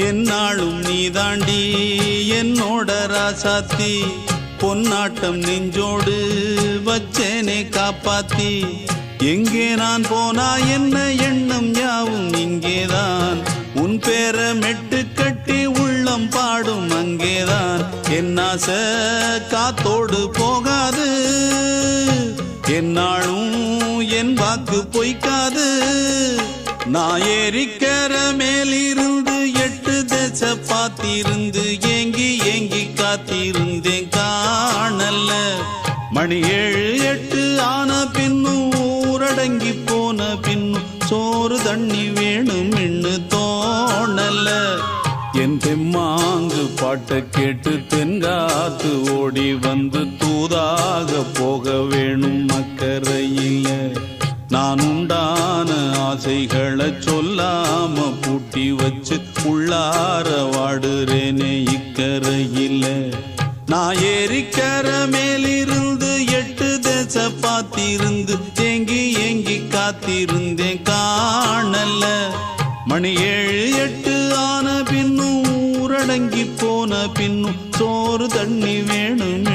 என்னாலும் நீதாண்டி என்னோட ராசாத்தி பொன்னாட்டம் நெஞ்சோடு வச்சேனே காப்பாத்தி எங்கே நான் போனா என்ன எண்ணம் யாவும் இங்கேதான் உன் பேர மெட்டு கட்டி உள்ளம் பாடும் அங்கேதான் என் ஆசை காத்தோடு போகாது என்னாலும் என் வாக்கு பொய்க்காது நான் ஏறிக்கர மேலிருந்து 8 தேச பார்த்திருந்து ஏங்கி ஏங்கி காத்திருந்தேன் காணல்ல மணி 7 8 ஆன பின்னும் ஊரடங்கி போன பின்னும் சோறு தண்ணி வேணும் இன்னு தோணல என் தெம்மாங்கு பாட்டை கேட்டு தென்காத்து ஓடி வந்து தூதாக போக வேணும் அக்கறையில நான் உண்டான ஆசைகளை சொல்லாம பூட்டி வச்சு உள்ளார வாடுறேனே இக்கரையில நான் ஏறிக்கர மேலிருந்து 8 தேச பார்த்திருந்து ஏங்கி ஏங்கி காத்திருந்தேன் காணல மணி 7 8 ஆன பின்னும் ஊரடங்கி போன பின்னும் சோறு தண்ணி வேணும்